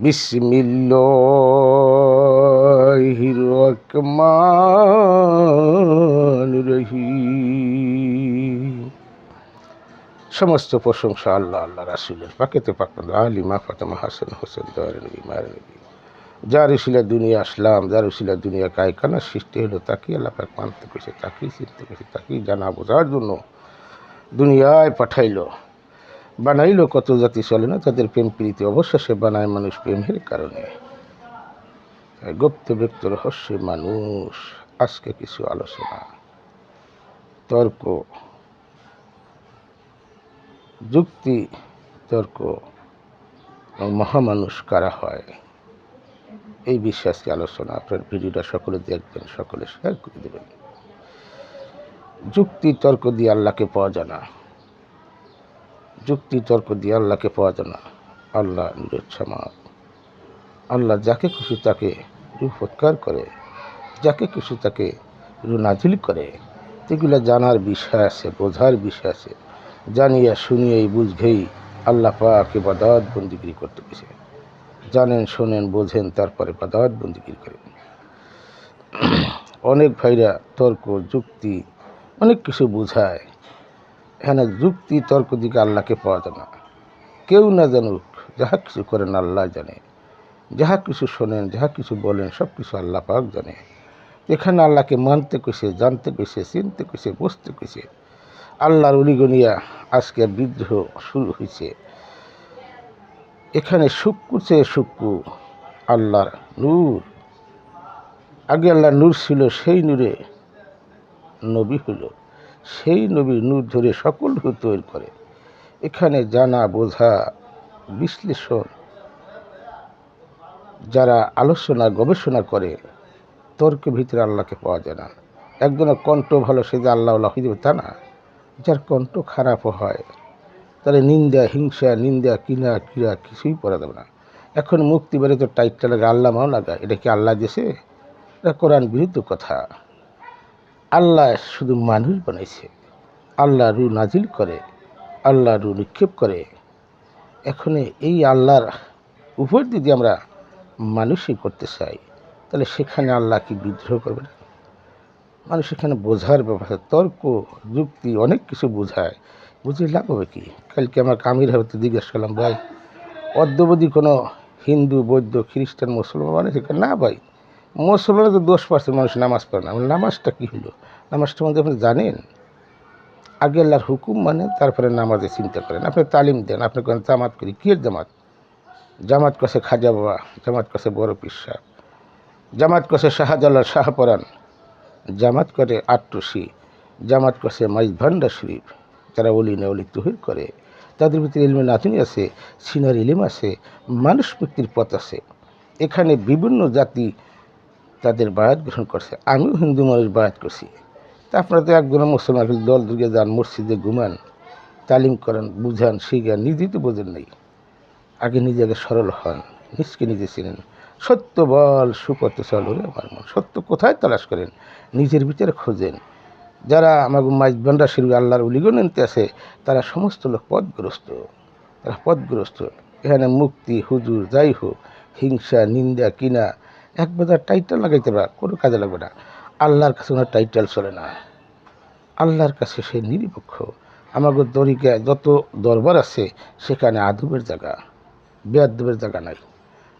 বিসমিল্লাহির রহমানির রহিম। সমস্ত প্রশংসা আল্লাহ আল্লাহ রাসূলের পাকেতে পাক আলিমা ফাতেমা হাসান হোসেন দয়ার নবী মায়ের নবী, যার উসিলা দুনিয়া আসলাম, যার উসিলা দুনিয়া কায়খানা সৃষ্টি হলো, তাকে আল্লাহ পাক মানতে পেরেছে, তাকেই চিনতে পেরেছে, তাকেই জানা বোঝার জন্য দুনিয়ায় পাঠাইলো। বানাইলো কত জাতি চলে না তাদের প্রেম প্রীতি, অবশেষে বানায় মানুষ প্রেমের কারণে। গুপ্ত ব্যক্ত রহস্য মানুষ। আজকে কিছু আলোচনা, তর্ক, যুক্তি তর্ক এবং মহামানুষ কারা হয়, এই বিষয়ে আজকে আলোচনা। আপনার ভিডিওটা সকলে দেখবেন, সকলে শেয়ার করে দেবেন। যুক্তি তর্ক দিয়ে আল্লাহকে পাওয়া যায় না, যুক্তি তর্ক দিয়ে আল্লাহকে পাওয়া যায় না। আল্লাহ নিরুচ্ছামাদ, আল্লাহ যাকে খুশি তাকে রূপৎকার করে, যাকে খুশি তাকে নাজিল করে। এগুলো জানার বিষয় আছে, বোঝার বিষয় আছে। জানিয়া শুনিয়েই বুঝেই আল্লাহ পাক ইবাদত বন্দিগিরি করতে গেছে। জানেন, শোনেন, বোঝেন, তারপরে ইবাদত বন্দিগিরি করেন। অনেক ভাইরা তর্ক যুক্তি অনেক কিছু বোঝায়, এখানে যুক্তি তর্ক দিকে আল্লাহকে পাওয়া যায় না। কেউ না জানুক, যাহা কিছু করেন আল্লাহ জানে, যাহা কিছু শোনেন, যাহা কিছু বলেন, সব কিছু আল্লাহ পাক জানে। এখানে আল্লাহকে মানতে কইছে, জানতে কইছে, চিনতে কইছে, বুঝতে কইছে। আল্লাহর উলিগনিয়া আজকে বিদ্রোহ শুরু হয়েছে। এখানে শুক্কু চেয়ে শুক্কু, আল্লাহর নূর। আগে আল্লাহর নূর ছিল, সেই নূরে নবী হলো, সেই নবীর নূর ধরে সকল নূর তৈরি করে। এখানে জানা বোঝা বিশ্লেষণ, যারা আলোচনা গবেষণা করে, তর্কের ভিতরে আল্লাহকে পাওয়া যায় না। একজনের কণ্ঠ ভালো সে যে আল্লাহ হয়ে যাবে তা না। যার কণ্ঠ খারাপ হয় তাহলে নিন্দা হিংসা, নিন্দা কিনা ক্রিয়া কিছুই পড়া যাবে না। এখন মুক্তি বেড়ে তো টাইটটা লাগে আল্লাহ মাও লাগা, এটা কি আল্লাহ দিয়েছে? এটা কোরআন বিরুদ্ধ কথা। আল্লাহ শুধু মানুষ বানাইছে, আল্লাহ রু নাজিল করে, আল্লাহ রু নিক্ষেপ করে। এখন এই আল্লাহর উপর যদি আমরা মানুষই করতে চাই, তাহলে সেখানে আল্লাহ কি বিদ্রোহ করবে না? মানুষ এখানে বোঝার ব্যাপার, তর্ক যুক্তি অনেক কিছু বোঝায়, বুঝে লাভ হবে কি? কালকে আমার কামির হয়তো জিজ্ঞেস করলাম, ভাই অদ্যবধি কোনো হিন্দু বৌদ্ধ খ্রিস্টান মুসলমান মানে সেখানে না ভাই, মুসলমানের তো 10% মানুষ নামাজ পড়ে না। নামাজটা কী হলো? নামাজটা মধ্যে আপনি জানেন? আগে আল্লাহর হুকুম মানে তারপরে নামাজে চিন্তা করেন। আপনি তালিম দেন, আপনি করেন জামাত করি। কী জামাত? জামাত কাছে খাজা বাবা, জামাত কাছে বড় পীর সাহেব, জামাত কাছে শাহজালাল শাহপরান, জামাত করে আট্টসি, জামাত করছে মাইজ ভান্ডার শরীফ। তারা অলি না অলি তহির করে, তাদের ভিতরে ইলমে নাতুনি আছে, সিনার ইলিম আছে, মানুষ মুক্তির পথ আছে। এখানে বিভিন্ন জাতি তাদের বায়াত গ্রহণ করছে। আমিও হিন্দু মানুষ বায়াত করছি। তা আপনারা তো একজন মুসলমান দল দুর্গে যান, মসজিদে ঘুমান, তালিম করেন, বুঝান, শিখান, নিজেই তো বোঝেন নাই। আগে নিজেকে সরল হন, নিজকে নিজে চিনেন। সত্য বল সুপথ চল ওরে আমার মন। সত্য কোথায় তালাশ করেন? নিজের ভিতরে খোঁজেন। যারা আমার মাইজবান্ডা শিরু আল্লাহর উলিগণ নিতে আছে, তারা সমস্ত লোক পথগ্রস্ত, তারা পথগ্রস্ত। এখানে মুক্তি হুজুর যাই হোক, হিংসা নিন্দা কিনা একবার টাইটেল লাগাইতে পারা কোনো কাজে লাগবে না। আল্লাহর কাছে ওনার টাইটেল চলে না, আল্লাহর কাছে সে নিরপেক্ষ। আমাদের তরিকায় যত দরবার আছে সেখানে আদবের জায়গা, বেয়াদবের জায়গা নাই।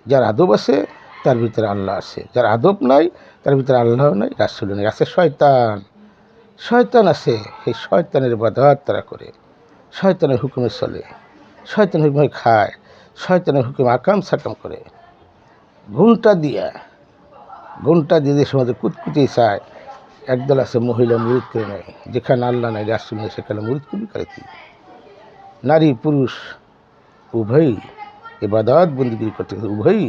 যার আদব আছে তার ভিতরে আল্লাহ আছে, যার আদব নাই তার ভিতরে আল্লাহ নাই, রাসূল নেই। আছে শয়তান, শয়তান আছে। সেই শয়তানের ইবাদত তারা করে, শয়তানের হুকুমে চলে, শয়তানের হুকুমে খায়, শয়তানের হুকুমে আকাম সাকাম করে। ঘুমটা দিয়ে যে সমাজে কুতকুতেই চায়। একদল আছে মহিলা মুরিদ করে নেয়, যেখানে আল্লাহ নাই রাসূল নেই সেখানে মুরিদ কবি করে কি? নারী পুরুষ উভয়ই ইবাদত বন্দেগী করতে, উভয়ই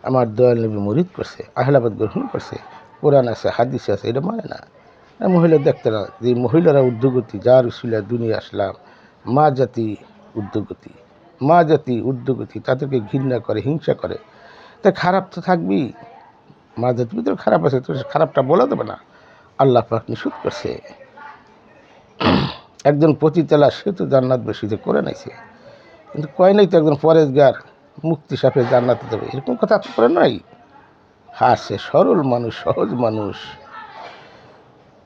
আমার দয়াল নবী মুরিদ করছে, আহলাবাদ গ্রহণ করছে, কোরআন আছে হাদিস আছে, এটা মানে না। মহিলা দেখতে না, যে মহিলারা উদ্যোগতি, যার উসিলা দুনিয়া আসলাম, মা জাতি উদ্যোগতি, মা জাতি উদ্যোগতি, তাদেরকে ঘৃণা করে, হিংসা করে। তাই খারাপ তো থাকবেই, মা জাতির ভিতরে খারাপ আছে, তো খারাপটা বলা দেবে না। আল্লাহ পাক নিষেধ করছে। একজন পতিতালা সে তো জান্নাত বেশিতে করে নাইছে, কিন্তু কয় নাই তো একজন পরেজগার মুক্তি সাপে জান্নাতে যাবে, এরকম কথা তো করে নাই। হাসে সরল মানুষ, সহজ মানুষ,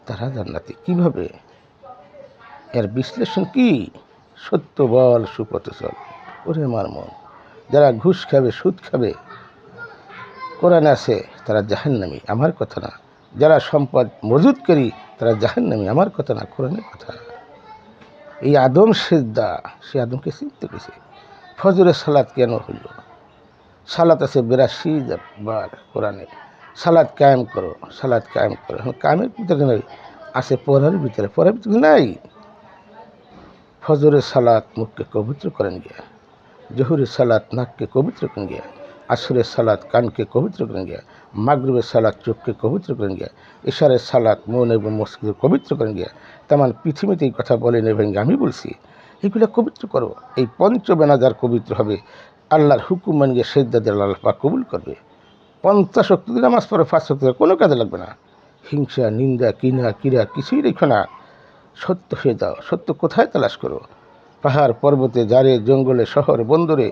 তারা জান্নাতি কিভাবে? এর বিশ্লেষণ কি? সত্য বল সুপথে চল। ওরে আমার মন, যারা ঘুষ খাবে, সুদ খাবে, কোরআনে আছে তারা জাহান্নামী, আমার কথা না। যারা সম্পদ মজুদ করি তারা জাহান্নামী, আমার কথা না, কোরআনের কথা। এই আদম সেজদা, সে আদমকে চিনতে গেছে। ফজরের সালাত কেন হইল? সালাত আছে 82 বার কোরআনে, সালাত কায়েম করো, সালাত কায়েম করো। এখন কায়েমের ভিতরে নয়, আছে পড়ার ভিতরে, পড়ার ভিতরে নাই। ফজরের সালাত মুখকে পবিত্র করেন গিয়া, জহুরের সালাত নাককে পবিত্র করেন গিয়া, আসরের সালাত কানকে পবিত্র করেন গিয়া, মাগরিবের সালাত চোখকে পবিত্র করেন গিয়া, ইশারের সালাত মন এবং মস্তিষ্ক পবিত্র করেন গিয়া। তেমন পৃথিবীতে এই কথা বলেন এবং আমি বলছি এগুলো পবিত্র করো। এই পঞ্চবেনাজার পবিত্র হবে, আল্লাহর হুকুম মান গিয়ে সেজদা দিলে আল্লাহ পাক কবুল করবে। 50 ওয়াক্ত নামাজ পড়ে 5 ওয়াক্ত কোনো কাজে লাগবে না। হিংসা, নিন্দা, কিনা কিরা কিছুই রেখো না। সত্য হয়ে যাও। সত্য কোথায় তালাশ করো? পাহাড় পর্বতে, জারে জঙ্গলে, শহর বন্দরে,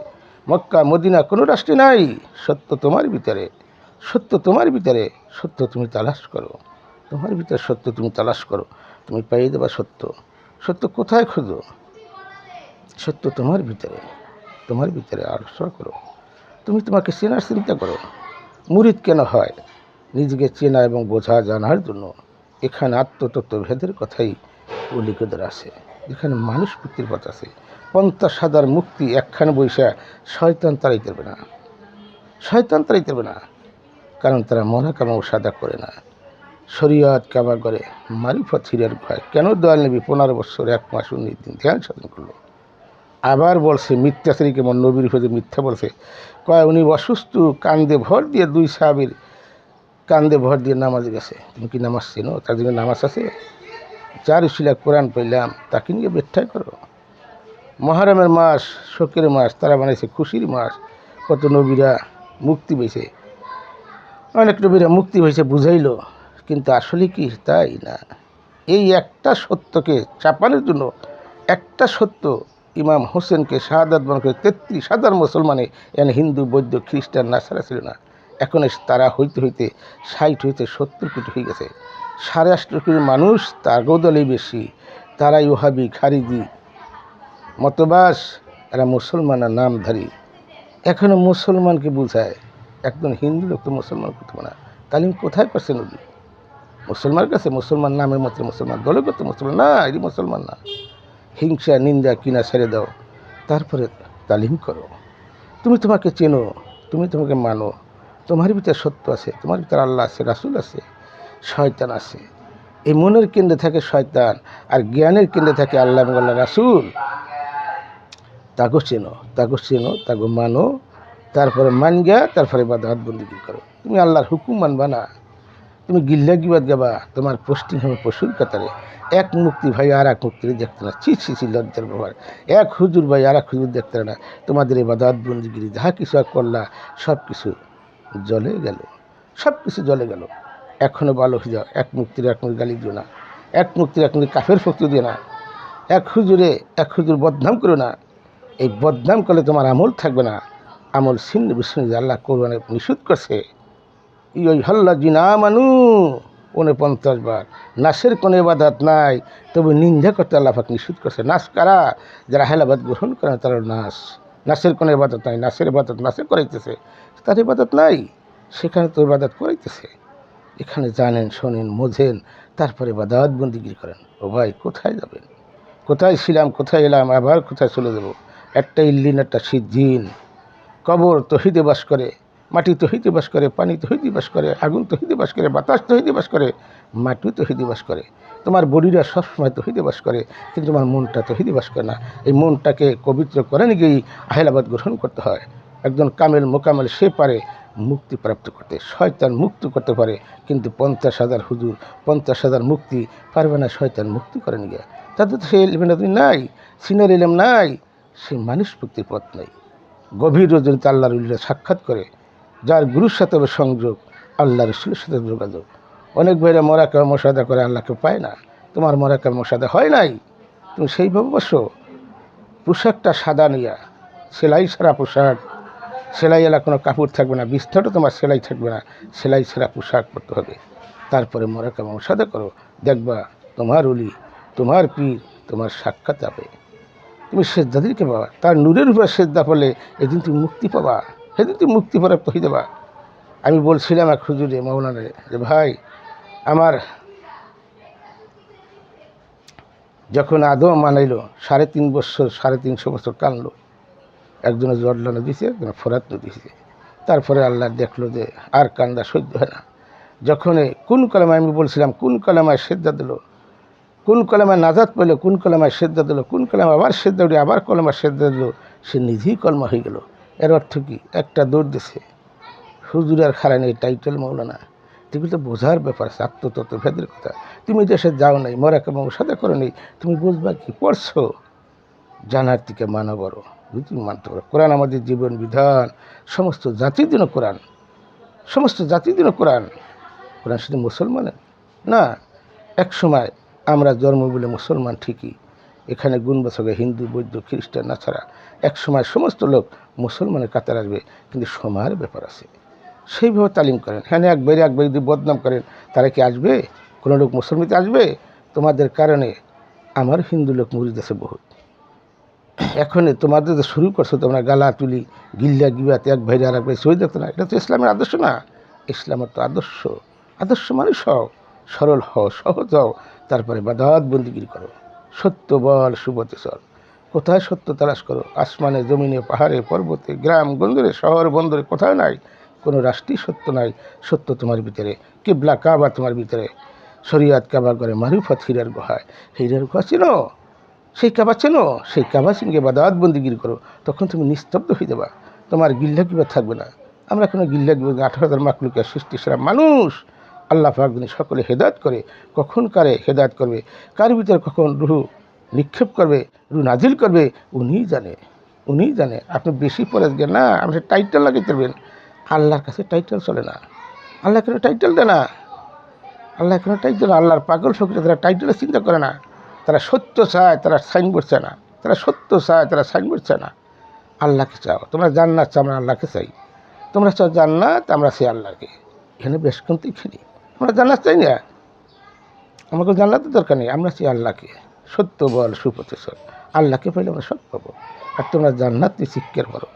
মক্কা মদিনা, কোনো রাষ্ট্রে নাই। সত্য তোমার ভিতরে, সত্য তোমার ভিতরে, সত্য তুমি তালাশ করো। তোমার ভিতরে সত্য তুমি তালাশ করো, তুমি পেয়ে দেবা সত্য। সত্য কোথায় খোঁজো? সত্য তোমার ভিতরে, তোমার ভিতরে আলোচনা করো। তুমি তোমাকে চেনার চিন্তা করো। মুরিদ কেন হয়? নিজেকে চেনা এবং বোঝা জানার জন্য। এখানে আত্মতত্ত্ব ভেদের কথাই উল্লেখিত আছে, এখানে মানুষ মুক্তির পথ আছে। 50,000 মুক্তি একখানে বৈশা শয়তান তাড়াইতে পারবে না, শয়তান তাড়াইতে পারবে না, কারণ তারা মরা কামা ও সাদা করে না। শরীয়ত কাবা করে মারিফত হিরের ভয়। কেন দয়াল নবী 15 বছর 1 মাস 19 দিন ধ্যান সাধন করলো? আবার বলছে মিথ্যাচারী কেমন নবীর হয়ে মিথ্যা বলছে, কয় উনি অসুস্থ, কান্দে ভর দিয়ে 2 সাহাবীর কান্দে ভর দিয়ে নামাজে গেছে। তুমি কি নামাজ চেনো? তার জন্য নামাজ আছে? যার উসিলা কোরআন পেলাম তাকে নিয়ে ব্যাখ্যাই করো। মহরমের মাস শোকের মাস, তারা বানাইছে খুশির মাস। কত নবীরা মুক্তি পেয়েছে, অনেক নবীরা মুক্তি পেয়েছে বুঝাইল, কিন্তু আসলে কি তাই না। এই একটা সত্যকে চাপানোর জন্য, একটা সত্য ইমাম হোসেনকে শাহাদাত বরণ করে 33,000 মুসলমানে, এন হিন্দু বৌদ্ধ খ্রিস্টান নাসারা ছিল না। এখন তারা হইতে হইতে 60 হইতে 70 কোটি হয়ে গেছে। 8.5 কোটি মানুষ তাগো দলেই বেশি, তারাই ওহাবি খারিজি মতবাস, এরা মুসলমান আর নামধারী। এখনও মুসলমানকে বুঝায়, একজন হিন্দু লোক তো মুসলমান করতে না। তালিম কোথায় করছে নবী? মুসলমানের কাছে মুসলমান নামের মতো মুসলমান, দলগত মুসলমান না, এটি মুসলমান না। হিংসা নিন্দা কিনা ছেড়ে দাও, তারপরে তালিম করো। তুমি তোমাকে চেনো, তুমি তোমাকে মানো, তোমার ভিতরে সত্য আছে, তোমার ভিতরে আল্লাহ আছে, রাসূল আছে, শয়তান আছে। এই মনের কেন্দ্রে থাকে শয়তান, আর জ্ঞানের কেন্দ্রে থাকে আল্লাহ এবং আল্লাহ রাসূল। তাগো চেনো, তাগো চেনো, তাগো মানো, তারপরে মান গিয়া তারপরে বাদাত বন্দি করো। তুমি আল্লাহর হুকুম মানবা না, তুমি গিল্লা গিবাদ গাবা, তোমার পোস্টিং হবে পশুর কাতারে। এক মুক্তি ভাই আর এক মুক্তির দেখতে না, ছি ছি ছি লজ্জার ব্যবহার। এক হুজুর ভাই আর এক হুজুর দেখতে না। তোমাদের এই বাদাত বন্দিগিরি যাহা কিছু করলা সব কিছু জলে গেল, সব কিছু জলে গেল। এখনও ভালো হয়ে যাও, এক মুক্তির এক মুক্তি গালি দিও না, এক মুক্তির এক মুক্তি কাফের ফক্তি দিও না, এক হুজুর বদনাম করো না। এই বদনাম করলে তোমার আমল থাকবে না, আমল ছিন্ন বিচ্ছিন্ন আল্লাহ কোরআনে নিষেধ করছে। ওই হল্লা জিনা মানু 49 বার। নাচের কোনো ইবাদত নাই, তবে নিন্দা করতে আল্লাহ পাক নিষেধ করছে। নাচ কারা? যারা হেলাবাদ গ্রহণ করে তারা নাচ। নাচের কোনো ইবাদত নাই, নাচের ইবাদত নাচে করাইতেছে, তার ইবাদত নাই, সেখানে তো ইবাদত করাইতেছে। এখানে জানেন, শোনেন, বোঝেন, তারপরে ইবাদত বন্দিগিরি করেন। ও ভাই কোথায় যাবেন? কোথায় ছিলাম, কোথায় এলাম, আবার কোথায় চলে যাব? একটা ইল্লিন, একটা সিদ্ধিন। কবর তহিদে বাস করে, মাটি তহিদে বাস করে, পানি তহিদে বাস করে, আগুন তহিদে বাস করে, বাতাস তহিদে বাস করে, মাটি তহিদে বাস করে। তোমার বডিরা সবসময় তহিদে বাস করে, কিন্তু তোমার মনটা তহিদে বাস করে না। এই মনটাকে পবিত্র করে গিয়েই আহলাবাদ গ্রহণ করতে হয়। একজন কামেল মোকামেল সে পারে মুক্তি প্রাপ্ত করতে, শয়তান মুক্ত করতে পারে, কিন্তু 50,000 হুজুর 50,000 মুক্তি পারবে না। শয়তান মুক্তি করেন গিয়া, তাদের তো সেই এলিমেন্টারি নাই, সিনিয়র এলেম নাই, সেই মানুষ মুক্তির পথ নেই। গভীর রজনীতে আল্লাহ রসুলের সাক্ষাৎ করে, যার গুরুর সাথে হবে সংযোগ, আল্লাহ রসুলের সাথে যোগাযোগ। অনেক ভাইরা মরাকা মশাদা করে আল্লাহকে পায় না। তোমার মরাকা মশাদা হয় নাই, তুমি সেইভাবে বসো। পোশাকটা সাদা নিয়া, সেলাই সারা পোশাক, সেলাইওয়ালা কোনো কাপড় থাকবে না, বিছনাটা তোমার সেলাই থাকবে না, সেলাই ছাড়া পোশাক পরতে হবে। তারপরে মোরাকাবা মুশাহাদা করো, দেখবা তোমার ওলি, তোমার পীর, তোমার সাক্ষাৎ যাবে। তুমি সেজদা দিকে পাবা, তার নূরের উপরে সেজদা পড়লে এদিন তুমি মুক্তি পাবা, সেদিন তুমি মুক্তি প্রাপ্ত হয়ে যাবা। আমি বলছিলাম এক হুজুরে মৌলানা যে ভাই, আমার যখন আদম মানাইলো 3.5 বছর 350 বছর কানলো, একজনে জর্ডান দিছে, একজনে ফোরাত দিছে। তারপরে আল্লাহ দেখলো যে আর কান্দা সহ্য হয় না। যখন কোন কলেমায়, আমি বলছিলাম কোন কলেমায় সেজদা দিল, কোন কলেমায় নাজাত পেল, কোন কলেমায় সেজদা দিল, কোন কলেমা আবার সেজদা উঠে আবার কলেমা সেজদা দিল, সে নিজেই কলমা হয়ে গেল। এর অর্থ কি? একটা দৌড় দিছে হুজুর আর খারায় নেই টাইটেল মৌলানা। এগুলো তো বোঝার ব্যাপার আছে, আত্মতত্ত্ব ভেদের কথা। তুমি দেশে যাও নাই, মোরাকাবা মুশাহাদা করো নেই, তুমি বুঝবা কি? পড়ছো, জানার থেকে মানা বড়, তুমি মানতে পারো। কোরআন আমাদের জীবন বিধান, সমস্ত জাতির জন্য কোরআন, সমস্ত জাতির জন্য কোরআন। কোরআন শুধু মুসলমানের না। এক সময় আমরা জন্ম বলে মুসলমান ঠিকই, এখানে গুণবাচকে হিন্দু, বৌদ্ধ, খ্রিস্টান না ছাড়া এক সময় সমস্ত লোক মুসলমানের কাতার আসবে, কিন্তু সময়ের ব্যাপার আছে। সেইভাবে তালিম করেন। হ্যাঁ, একবারে যদি বদনাম করেন, তারা কি আসবে? কোনো লোক মুসলমানতে আসবে? তোমাদের কারণে আমার হিন্দু লোক মুরিদ আছে বহুত। এখন তোমাদের যে শুরু করছো তোমরা গালা তুলি, গিল্লা গিবাতে এক ভাইরে আর এক ভাই সই দেখতো না, এটা তো ইসলামের আদর্শ না। ইসলামের তো আদর্শ, আদর্শ মানুষ হও, সরল হও, সহজ হও, তারপরে বাদাত বন্দিগিরি করো, সত্য বল সুবতে চল। কোথায় সত্য তালাশ করো? আসমানে, জমিনে, পাহাড়ে, পর্বতে, গ্রাম গঞ্জরে, শহর বন্দরে, কোথায় নাই? কোনো রাষ্ট্রই সত্য নাই। সত্য তোমার ভিতরে, কিবলা কাবা তোমার ভিতরে, শরিয়াত কাবা করে, মারুফাত হীরার গুহায়। হীরার গুহা চিনো? সেই কাবা চেনো? সেই কাবা চিনকে বাদাত বন্দিগিরি করো, তখন তুমি নিস্তব্ধ হয়ে যাবা, তোমার গিল্লা কিবা থাকবে না। আমরা কোনো গিল্লা কিবা, 18,000 মাকলুকের সৃষ্টি সেরা মানুষ। আল্লাহ পাক যিনি সকলে হেদায়েত করে, কখন কারে হেদায়েত করবে, কার ভিতরে কখন রুহু নিক্ষেপ করবে, রুহ নাজিল করবে, উনিই জানে, উনিই জানে। আপনি বেশি পরে গেন না, আপনি টাইটেল লাগাইতে পারবেন। আল্লাহর কাছে টাইটেল চলে না, আল্লাহ কোনো টাইটেল দেয় না, আল্লাহ কোনো টাইটেল। আল্লাহর পাগল ফকিরা তারা টাইটেলের চিন্তা করে না, তারা সত্য চায়, তারা সাইনবোর্ড চায় না, তারা সত্য চায়, তারা সাইনবোর্ড চায় না। আল্লাহকে চাও, তোমরা জান্নাত চাও, আমরা আল্লাহকে চাই। তোমরা চাও জান্নাত, আমরা চাই আল্লাহকে। এখানে বেশ কিন্তু এখানে আমরা জান্নাত চাই না, আমাকে জান্নাতের দরকার নেই, আমরা চাই আল্লাহকে। সত্য বল সুপথে চল, আল্লাহকে পাইলে আমরা সব পাবো। আর তোমরা জান্নাত নিয়ে চিৎকার করো,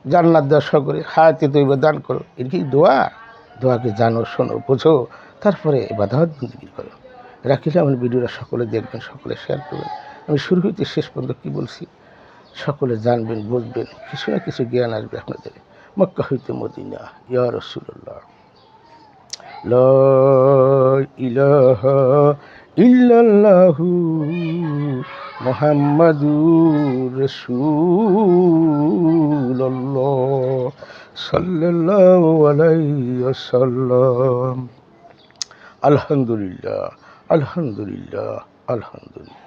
জান্নাত দেওয়া সকলে হায়াতে তৈব দান করো, এর কি দোয়া? দোয়াকে জানো, শোনো, বোঝো, তারপরে ইবাদত বন্দেগী করো। রাখিলে আমার ভিডিওটা সকলে দেখবেন, সকলে শেয়ার করবেন। আমি শুরু হইতে শেষ পর্যন্ত কী বলছি সকলে জানবেন, বুঝবেন, কিছু না কিছু জ্ঞান আসবে আপনাদের। মক্কা হইতে মদিনা, ইয়া রাসূলুল্লাহ, লা ইলাহা ইল্লাল্লাহু মুহাম্মাদুর রাসূলুল্লাহ সাল্লাল্লাহু আলাইহি ওয়াসাল্লাম। আলহামদুলিল্লাহ, আলহামদুলিল্লাহ, আলহামদুলিল্লাহ।